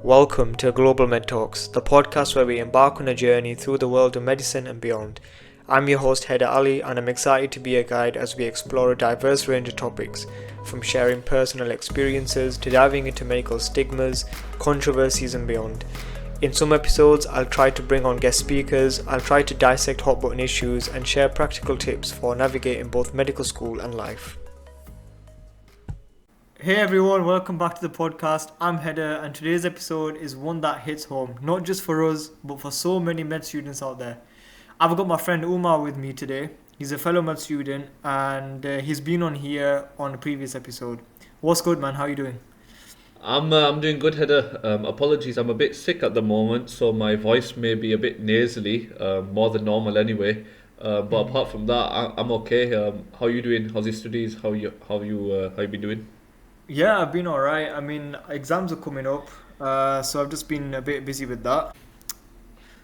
Welcome to Global Med Talks, the podcast where we embark on a journey through the world of medicine and beyond. I'm your host Haider Ali, and I'm excited to be a guide as we explore a diverse range of topics, from sharing personal experiences to diving into medical stigmas, controversies and beyond. In some episodes, I'll try to bring on guest speakers, I'll try to dissect hot button issues and share practical tips for navigating both medical school and life. Hey everyone, welcome back to the podcast. I'm Haider, and today's episode is one that hits home, not just for us, but for so many med students out there. I've got my friend Umar with me today. He's a fellow med student, and he's been on here on a previous episode. What's good, man? How are you doing? I'm doing good, Heather. Apologies, I'm a bit sick at the moment, so my voice may be a bit nasally, more than normal anyway. But apart from that, I'm okay. How are you doing? How's your studies? How you been doing? Yeah, I've been alright. I mean, exams are coming up, so I've just been a bit busy with that.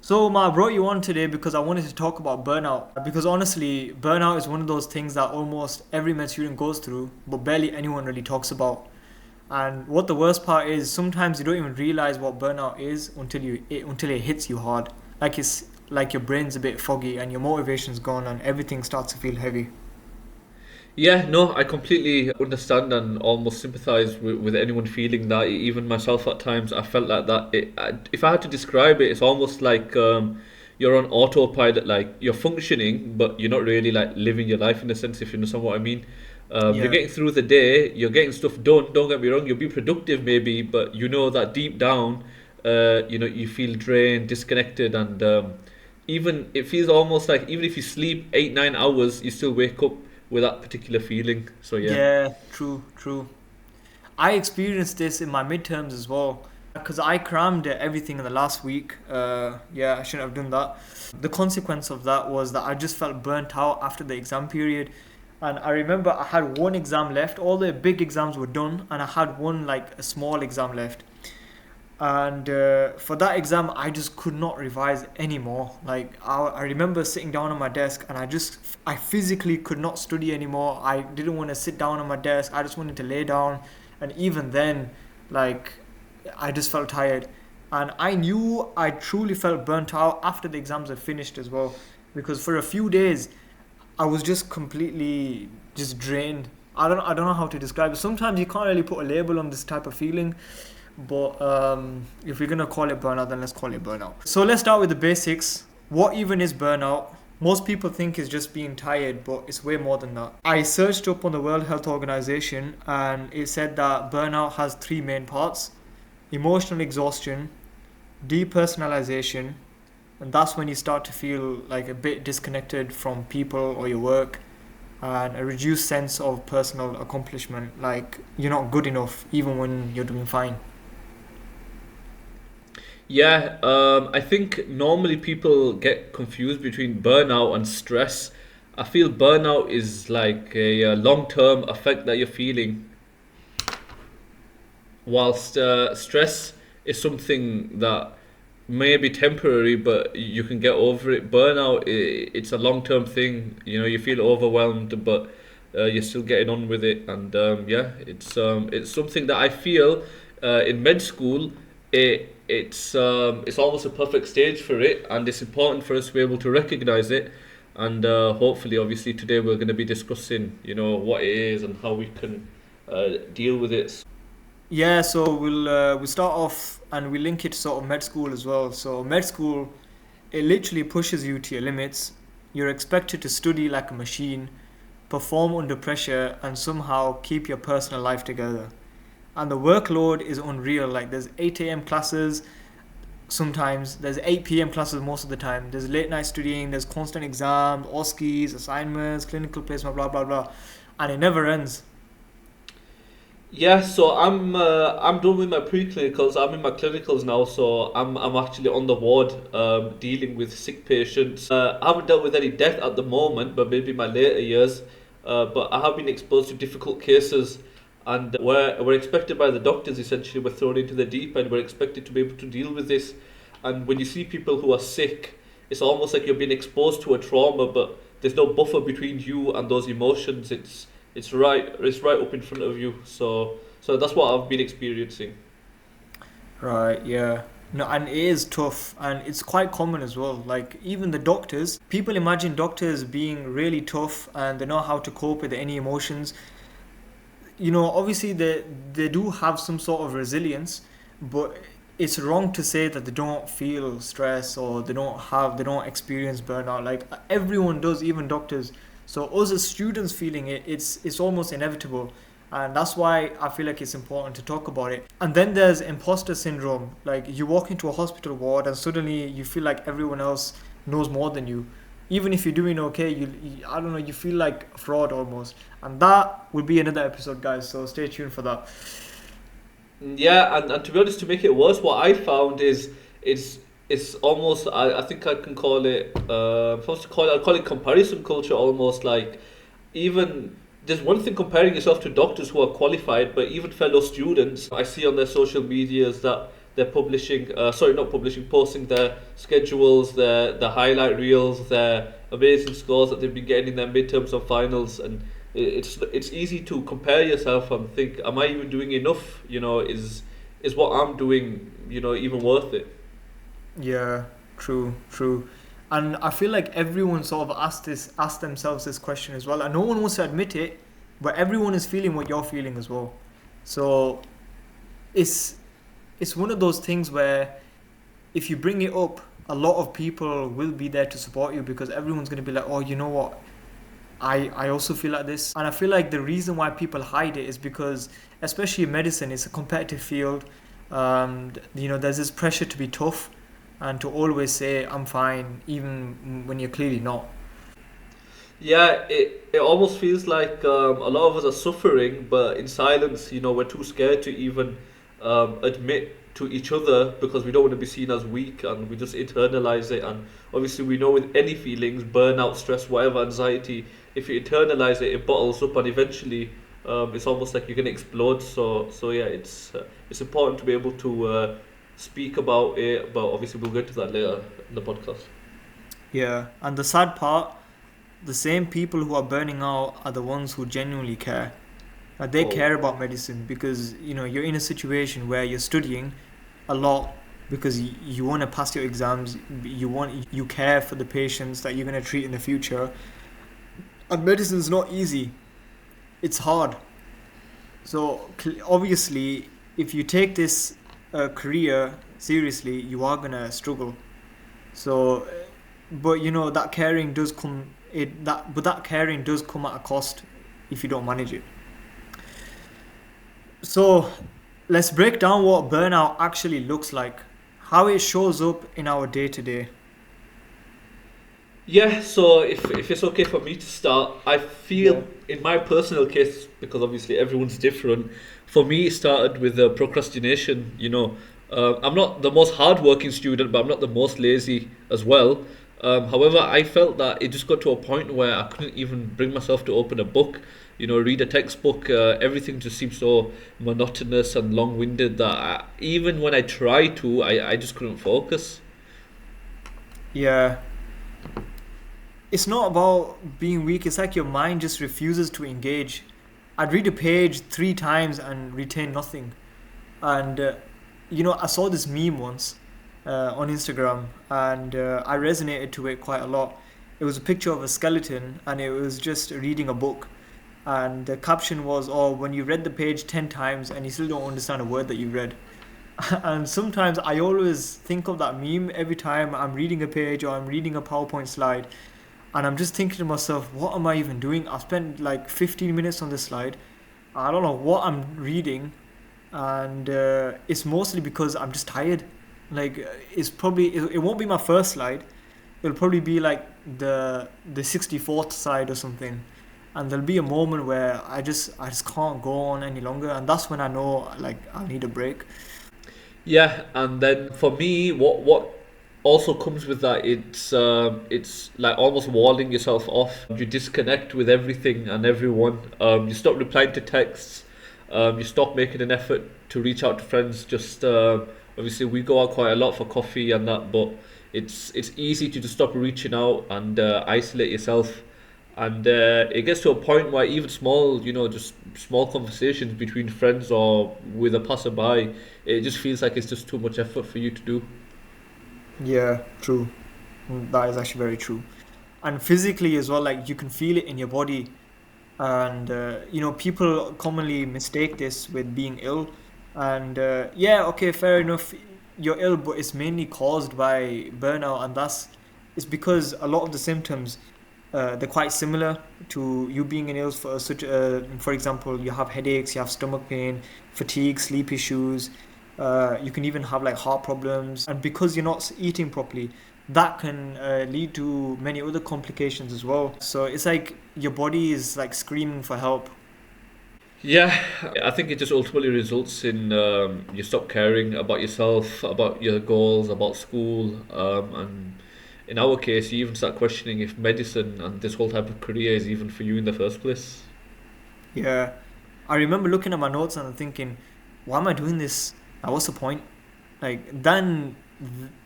So, I brought you on today because I wanted to talk about burnout. Because honestly, burnout is one of those things that almost every med student goes through, but barely anyone really talks about. And what the worst part is, sometimes you don't even realize what burnout is until it hits you hard. It's like your brain's a bit foggy and your motivation's gone and everything starts to feel heavy. Yeah, no, I completely understand and almost sympathise with anyone feeling that. Even myself, at times, I felt like that. If I had to describe it, it's almost like you're on autopilot, like you're functioning, but you're not really like living your life in a sense, if you understand what I mean. You're Yeah. getting through the day, you're getting stuff done. Don't get me wrong, you'll be productive maybe, but you know that deep down, you feel drained, disconnected, and even it feels almost like even if you sleep 8 9 hours, you still wake up with that particular feeling. So yeah. Yeah, true. I experienced this in my midterms as well because I crammed everything in the last week. I shouldn't have done that. The consequence of that was that I just felt burnt out after the exam period. And I remember I had one exam left. All the big exams were done, and I had one like a small exam left. And for that exam, I just could not revise anymore. I remember sitting down on my desk, and I physically could not study anymore. I didn't want to sit down on my desk. I just wanted to lay down, and even then, like, I just felt tired. And I knew I truly felt burnt out after the exams had finished as well, because for a few days, I was just completely just drained. I don't know how to describe it. Sometimes you can't really put a label on this type of feeling. But if we're going to call it burnout, then let's call it burnout. So let's start with the basics. What even is burnout? Most people think it's just being tired, but it's way more than that. I searched up on the World Health Organization, and it said that burnout has three main parts: emotional exhaustion, depersonalization, and that's when you start to feel like a bit disconnected from people or your work, and a reduced sense of personal accomplishment, like you're not good enough even when you're doing fine. Yeah, I think normally people get confused between burnout and stress. I feel burnout is like a long-term effect that you're feeling, whilst stress is something that may be temporary, but you can get over it. Burnout, it's a long-term thing. You know, you feel overwhelmed, but you're still getting on with it. And it's something that I feel in med school. It's almost a perfect stage for it, and it's important for us to be able to recognize it. And hopefully, obviously, today we're going to be discussing, what it is and how we can deal with it. Yeah, so we'll start off and we link it to sort of med school as well. So med school, it literally pushes you to your limits. You're expected to study like a machine, perform under pressure, and somehow keep your personal life together. And the workload is unreal. Like there's 8 a.m. classes, sometimes there's 8 p.m. classes most of the time. There's late night studying, there's constant exams, OSCEs, assignments, clinical placement, blah blah blah, and it never ends. Yeah, so I'm done with my pre-clinicals. I'm in my clinicals now, so I'm actually on the ward, dealing with sick patients. I haven't dealt with any death at the moment, but maybe in my later years. But I have been exposed to difficult cases, and we're expected by the doctors. Essentially, we're thrown into the deep end. We're expected to be able to deal with this. And when you see people who are sick, it's almost like you're being exposed to a trauma, but there's no buffer between you and those emotions. It's right up in front of you. So that's what I've been experiencing. Right, yeah. No, and it is tough, and it's quite common as well. Like, even the doctors, people imagine doctors being really tough and they know how to cope with any emotions. Obviously they do have some sort of resilience, but it's wrong to say that they don't feel stress or they don't experience burnout. Like, everyone does, even doctors. So us as students feeling it, it's almost inevitable. And that's why I feel like it's important to talk about it. And then there's imposter syndrome. Like, you walk into a hospital ward and suddenly you feel like everyone else knows more than you. Even if you're doing okay, I don't know, you feel like a fraud almost. And that will be another episode, guys. So stay tuned for that. Yeah, and to be honest, to make it worse, what I found is it's almost I think I can call it supposed to call it I'll call it comparison culture almost. Like, even there's one thing comparing yourself to doctors who are qualified, but even fellow students, I see on their social medias that they're publishing, sorry, not publishing, posting their schedules, their highlight reels, their amazing scores that they've been getting in their midterms and finals, and it's easy to compare yourself and think, am I even doing enough? Is what I'm doing, even worth it? Yeah, true, true. And I feel like everyone sort of asked themselves this question as well. And no one wants to admit it, but everyone is feeling what you're feeling as well. So it's it's one of those things where if you bring it up, a lot of people will be there to support you because everyone's going to be like, oh, you know what? I also feel like this. And I feel like the reason why people hide it is because, especially in medicine, it's a competitive field. There's this pressure to be tough and to always say, I'm fine, even when you're clearly not. Yeah, it almost feels like a lot of us are suffering, but in silence, we're too scared to even admit to each other because we don't want to be seen as weak, and we just internalize it. And obviously, we know with any feelings, burnout, stress, whatever, anxiety, if you internalize it, it bottles up, and eventually, it's almost like you're gonna explode. So yeah, it's important to be able to speak about it, but obviously, we'll get to that later in the podcast. Yeah, and the sad part, the same people who are burning out are the ones who genuinely care. They Oh. care about medicine because you're in a situation where you're studying a lot because you want to pass your exams. You care for the patients that you're going to treat in the future. And medicine's not easy. It's hard. So obviously, if you take this career seriously, you are gonna struggle. So, but that caring does come. That caring does come at a cost if you don't manage it. So, let's break down what burnout actually looks like, how it shows up in our day to day. Yeah, so if it's okay for me to start, I Yeah. feel in my personal case, because obviously everyone's different, for me it started with procrastination. I'm not the most hardworking student, but I'm not the most lazy as well. However, I felt that it just got to a point where I couldn't even bring myself to open a book, read a textbook. Everything just seemed so monotonous and long-winded that even when I tried to, I just couldn't focus. Yeah. It's not about being weak, it's like your mind just refuses to engage. I'd read a page 3 times and retain nothing. And, I saw this meme once on Instagram and I resonated to it quite a lot. It was a picture of a skeleton and it was just reading a book. And the caption was, oh, when you read the page 10 times and you still don't understand a word that you read. And sometimes I always think of that meme every time I'm reading a page or I'm reading a PowerPoint slide. And I'm just thinking to myself, what am I even doing? I've spent like 15 minutes on this slide. I don't know what I'm reading. And it's mostly because I'm just tired. Like, it won't be my first slide. It'll probably be like the 64th slide or something. And there'll be a moment where I just can't go on any longer. And that's when I know, like, I need a break. Yeah, and then for me, what also comes with that, it's like almost walling yourself off. You disconnect with everything and everyone. You stop replying to texts. You stop making an effort to reach out to friends. Just obviously, we go out quite a lot for coffee and that, but it's easy to just stop reaching out and isolate yourself. And it gets to a point where even small, just small conversations between friends or with a passerby, it just feels like it's just too much effort for you to do. Yeah, true. That is actually very true. And physically as well, like you can feel it in your body. And people commonly mistake this with being ill. And yeah, okay, fair enough, you're ill, but it's mainly caused by burnout, and that's it's because a lot of the symptoms, they're quite similar to you being in ill. For example, you have headaches, you have stomach pain, fatigue, sleep issues. You can even have like heart problems, and because you're not eating properly, that can lead to many other complications as well. So it's like your body is like screaming for help. Yeah, I think it just ultimately results in you stop caring about yourself, about your goals, about school, and in our case, you even start questioning if medicine and this whole type of career is even for you in the first place. Yeah, I remember looking at my notes and thinking, why am I doing this? Like, what's the point? Like then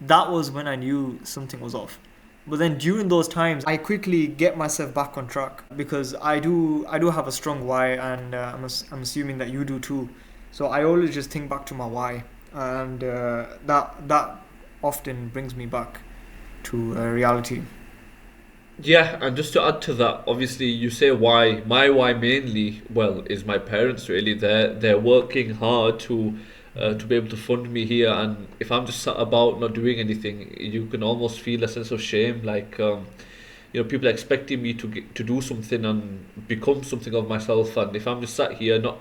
that was when I knew something was off. But then during those times, I quickly get myself back on track because I do have a strong why, and I'm assuming that you do too. So I always just think back to my why, and that often brings me back to reality. Yeah, and just to add to that, obviously you say why. My why mainly, well, is my parents really. They're working hard to be able to fund me here, and if I'm just sat about not doing anything, you can almost feel a sense of shame. Like people are expecting me to do something and become something of myself, and if I'm just sat here not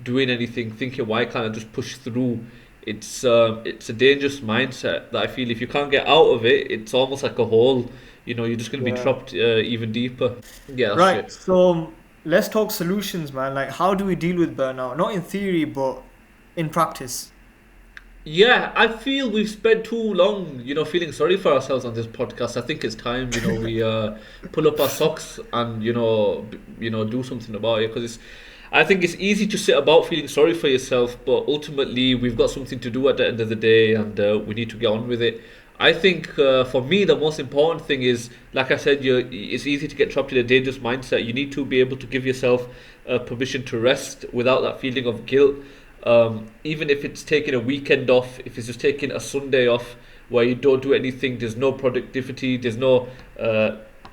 doing anything, thinking why can't I just push through? It's a dangerous mindset that I feel if you can't get out of it, it's almost like a hole. You're just going to be Yeah. trapped even deeper. Yeah, that's Right. it. So let's talk solutions, man. Like, how do we deal with burnout? Not in theory, but in practice. Yeah, I feel we've spent too long, feeling sorry for ourselves on this podcast. I think it's time, we pull up our socks and do something about it because I think it's easy to sit about feeling sorry for yourself, but ultimately we've got something to do at the end of the day, and we need to get on with it. I think for me the most important thing is, like I said, it's easy to get trapped in a dangerous mindset. You need to be able to give yourself permission to rest without that feeling of guilt. Even if it's taking a weekend off, if it's just taking a Sunday off where you don't do anything, there's no productivity, there's no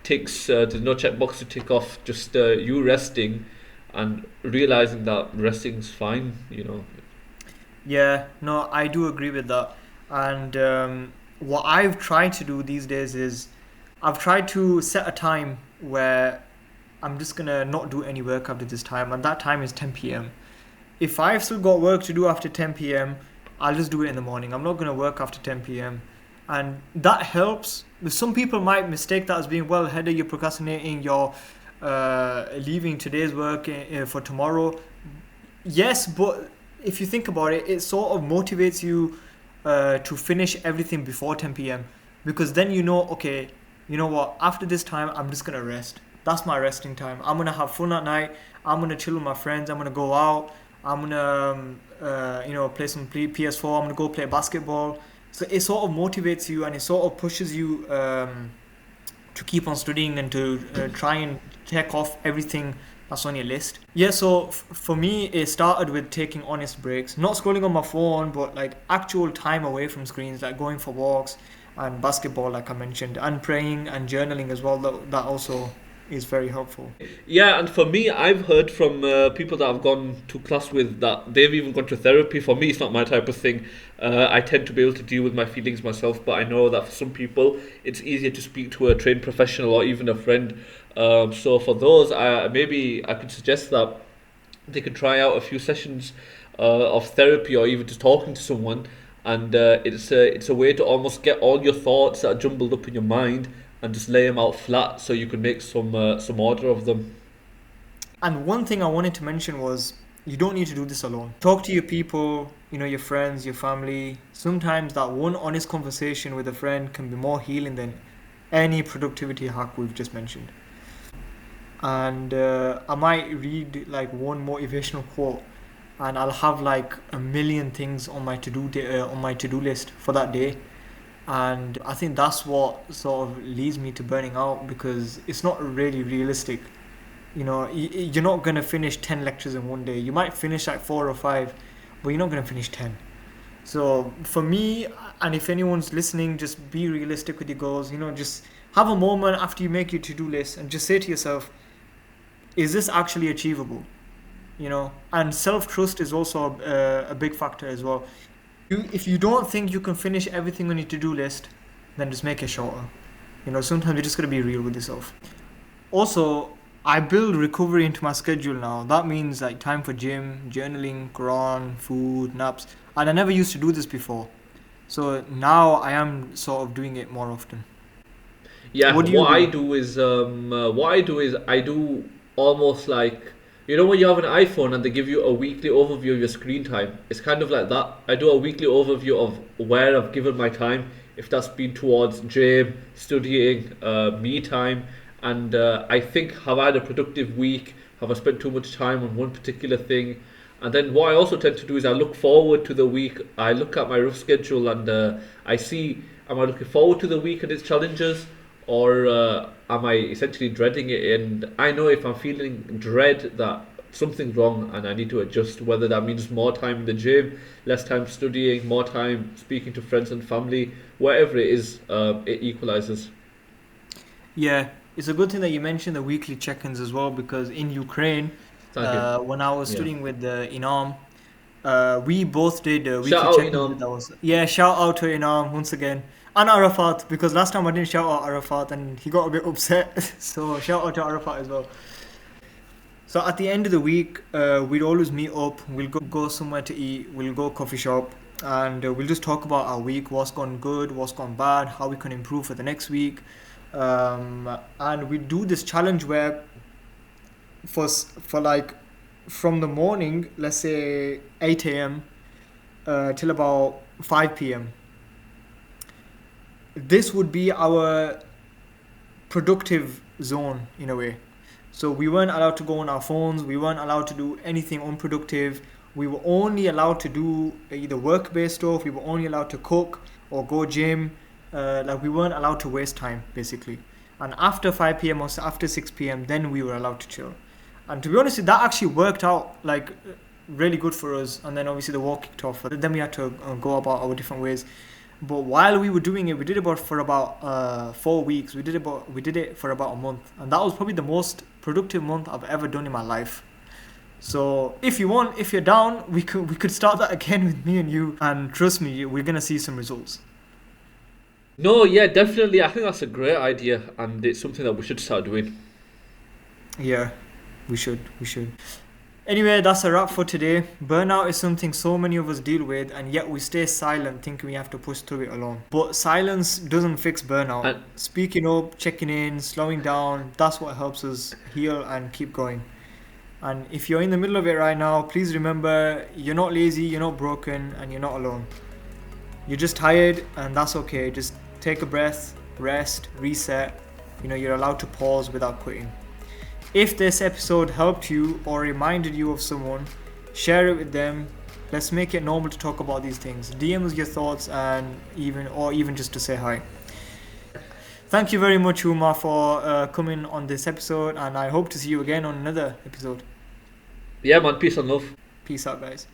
ticks, there's no checkbox to tick off, just you resting and realizing that resting's fine. Yeah, no, I do agree with that. And what I've tried to do these days is I've tried to set a time where I'm just gonna not do any work after this time, and that time is 10 p.m. If I've still got work to do after 10 p.m., I'll just do it in the morning. I'm not gonna work after 10 p.m. And that helps. Some people might mistake that as being, well, Heather, you're procrastinating, you're leaving today's work for tomorrow. Yes, but if you think about it, it sort of motivates you to finish everything before 10 p.m. Because then you know, okay, you know what, after this time, I'm just going to rest. That's my resting time. I'm going to have fun at night. I'm going to chill with my friends. I'm going to go out. I'm going to, play some PS4. I'm going to go play basketball. So it sort of motivates you and it sort of pushes you to keep on studying and to try and check off everything that's on your list. Yeah, so for me, it started with taking honest breaks, not scrolling on my phone, but like actual time away from screens, like going for walks and basketball, like I mentioned, and praying and journaling as well. That also is very helpful. Yeah, and for me, I've heard from people that I've gone to class with that they've even gone to therapy. For me, it's not my type of thing. I tend to be able to deal with my feelings myself, but I know that for some people, it's easier to speak to a trained professional or even a friend. So for those, maybe I could suggest that they could try out a few sessions of therapy or even just talking to someone. And it's a way to almost get all your thoughts that are jumbled up in your mind and just lay them out flat so you can make some order of them. And one thing I wanted to mention was you don't need to do this alone. Talk to your people, your friends, your family. Sometimes that one honest conversation with a friend can be more healing than any productivity hack we've just mentioned. And I might read like one motivational quote, and I'll have like a million things on my to-do list for that day. And I think that's what sort of leads me to burning out, because it's not really realistic. You know, you're not going to finish 10 lectures in one day. You might finish like 4 or 5, but you're not going to finish 10. So for me, and if anyone's listening, just be realistic with your goals. You know, just have a moment after you make your to-do list and just say to yourself, is this actually achievable? You know, and self-trust is also a big factor as well. If you don't think you can finish everything on your to-do list, then just make it shorter. You know, sometimes you just gotta be real with yourself. Also, I build recovery into my schedule now. That means like time for gym, journaling, Quran, food, naps. And I never used to do this before. So now I am sort of doing it more often. Yeah, What do you do? I do almost like, you know when you have an iPhone and they give you a weekly overview of your screen time. It's kind of like that. I do a weekly overview of where I've given my time. If that's been towards gym, studying, me time, and I think have I had a productive week? Have I spent too much time on one particular thing? And then what I also tend to do is I look forward to the week. I look at my rough schedule and I see, am I looking forward to the week and its challenges, or am I essentially dreading it? And I know if I'm feeling dread that something's wrong and I need to adjust, whether that means more time in the gym, less time studying, more time speaking to friends and family, whatever it is, it equalizes. Yeah, it's a good thing that you mentioned the weekly check-ins as well, because in Ukraine, Thank you. when I was Yeah. studying with Inam, we both did Shout weekly out, check-ins with Inam. us. Yeah, shout out to Inam once again. And Arafat, because last time I didn't shout out Arafat and he got a bit upset. So shout out to Arafat as well. So at the end of the week, we'd always meet up. We'll go somewhere to eat. We'll go coffee shop, and we'll just talk about our week, what's gone good, what's gone bad, how we can improve for the next week. And we do this challenge where for like from the morning, let's say 8 a.m. Till about 5 p.m. This would be our productive zone in a way. So we weren't allowed to go on our phones. We weren't allowed to do anything unproductive. We were only allowed to do either work-based stuff. We were only allowed to cook or go gym. Like we weren't allowed to waste time basically. And after 5 p.m. or after 6 p.m., then we were allowed to chill. And to be honest, that actually worked out like really good for us. And then obviously the war kicked off. Then we had to go about our different ways. But while we were doing it, we did about for about 4 weeks. We did it for about a month, and that was probably the most productive month I've ever done in my life. So if you want, if you're down, we could start that again with me and you. And trust me, we're gonna see some results. No, yeah, definitely. I think that's a great idea, and it's something that we should start doing. Yeah, we should. We should. Anyway, that's a wrap for today. Burnout is something so many of us deal with, and yet we stay silent thinking we have to push through it alone. But silence doesn't fix burnout. And Speaking up, checking in, slowing down, that's what helps us heal and keep going. And if you're in the middle of it right now, please remember you're not lazy, you're not broken, and you're not alone. You're just tired, and that's okay. Just take a breath, rest, reset. You know, you're allowed to pause without quitting. If this episode helped you or reminded you of someone, share it with them. Let's make it normal to talk about these things. DM us your thoughts and even just to say hi. Thank you very much, Umar, for coming on this episode, and I hope to see you again on another episode. yeah, man, peace and love. Peace out, guys.